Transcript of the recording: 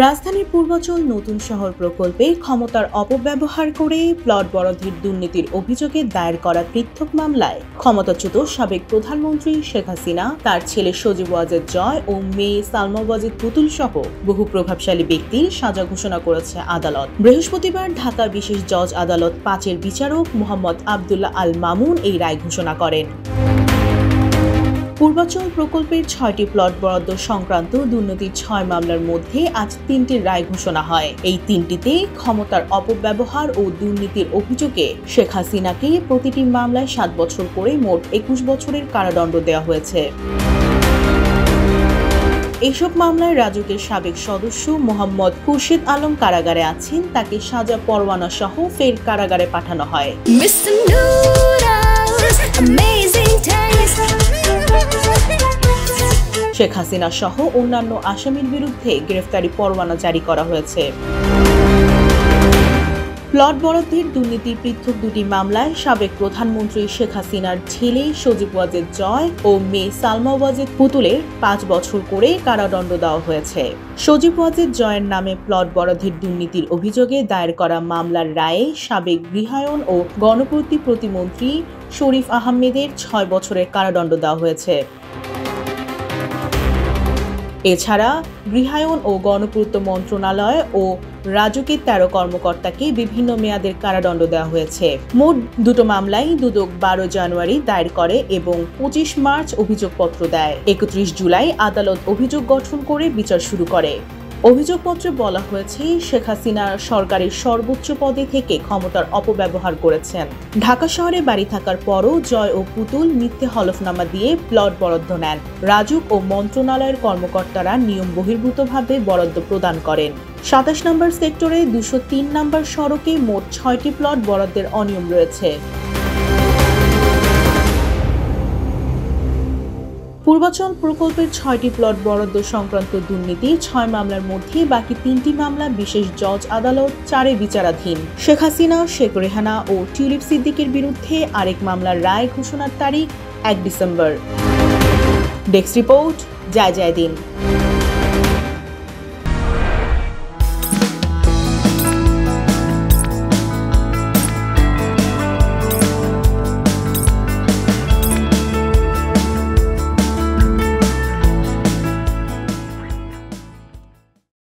রাজধানীর পূর্বাচল নতুন শহর প্রকল্পে ক্ষমতার অপব্যবহার করে প্লট বরাদ্দের দুর্নীতির অভিযোগে দায়ের করা পৃথক মামলায় ক্ষমতাচ্যুত সাবেক প্রধানমন্ত্রী শেখ হাসিনা, তার ছেলে সজীব ওয়াজেদ জয় ও মেয়ে সালমা ওয়াজেদ পুতুল সহ বহু প্রভাবশালী ব্যক্তির সাজা ঘোষণা করেছে আদালত। বৃহস্পতিবার ঢাকা বিশেষ জজ আদালত ৫-এর বিচারক মোহাম্মদ আবদুল্লাহ আল মামুন এই রায় ঘোষণা করেন। পূর্বাচল প্রকল্পের ৬টি প্লট বরাদ্দ সংক্রান্ত দুর্নীতির ৬ মামলার মধ্যে আজ ৩টির রায় ঘোষণা হয়। এই ৩টিতে ক্ষমতার অপব্যবহার ও দুর্নীতির অভিযোগে শেখ হাসিনাকে প্রতিটি মামলায় ৭ বছর করে মোট ২১ বছরের কারাদণ্ড দেওয়া হয়েছে। এসব মামলায় রাজুকের সাবেক সদস্য মোহাম্মদ খুরশিদ আলম কারাগারে আছেন। তাকে সাজা পরোয়ানা সহ ফের কারাগারে পাঠানো হয়। শেখ হাসিনা সহ অন্যান্য আসামির বিরুদ্ধে গ্রেফতারি পরোয়ানা জারি করা হয়েছে। প্লট বরাদ্দের দুর্নীতির পৃথক দুটি মামলায় সাবেক প্রধানমন্ত্রী শেখ হাসিনার ছেলে সজীব ওয়াজেদ জয় ও মেয়ে সালমা ওয়াজেদ পুতুলের ৫ বছর করে কারাদণ্ড দেওয়া হয়েছে। সজীব ওয়াজেদ জয়ের নামে প্লট বরাদ্দের দুর্নীতির অভিযোগে দায়ের করা মামলার রায়ে সাবেক গৃহায়ন ও গণপূর্ত প্রতিমন্ত্রী শরীফ আহমেদের ৬ বছরের কারাদণ্ড দেওয়া হয়েছে। এছাড়া গৃহায়ন ও গণপূর্ত মন্ত্রণালয় ও রাজুকের ১৩ কর্মকর্তাকে বিভিন্ন মেয়াদের কারাদণ্ড দেওয়া হয়েছে। মোট দুটো মামলায় দুদক ১২ জানুয়ারি দায়ের করে এবং ২৫ মার্চ অভিযোগপত্র দেয়। ৩১ জুলাই আদালত অভিযোগ গঠন করে বিচার শুরু করে। অভিযোগপত্রে বলা হয়েছে, শেখ হাসিনা সরকারের সর্বোচ্চ পদে থেকে ক্ষমতার অপব্যবহার করেছেন। ঢাকা শহরে বাড়ি থাকার পরও জয় ও পুতুল মিথ্যে হলফনামা দিয়ে প্লট বরাদ্দ নেন। রাজুক ও মন্ত্রণালয়ের কর্মকর্তারা নিয়ম বহির্ভূতভাবে বরাদ্দ প্রদান করেন। ২৭ নম্বর সেক্টরে ২০৩ নম্বর সড়কে মোট ৬টি প্লট বরাদ্দের অনিয়ম রয়েছে। পূর্বাচল প্রকল্পের ৬টি প্লট বরাদ্দ সংক্রান্ত দুর্নীতির ৬ মামলার মধ্যে বাকি ৩টি মামলা বিশেষ জজ আদালত ৪-এ বিচারাধীন। শেখ হাসিনা, শেখ রেহানা ও টিউলিপ সিদ্দিকের বিরুদ্ধে আরেক মামলার রায় ঘোষণার তারিখ ১ ডিসেম্বর। ডেস্ক রিপোর্ট, জয় জয় দিন।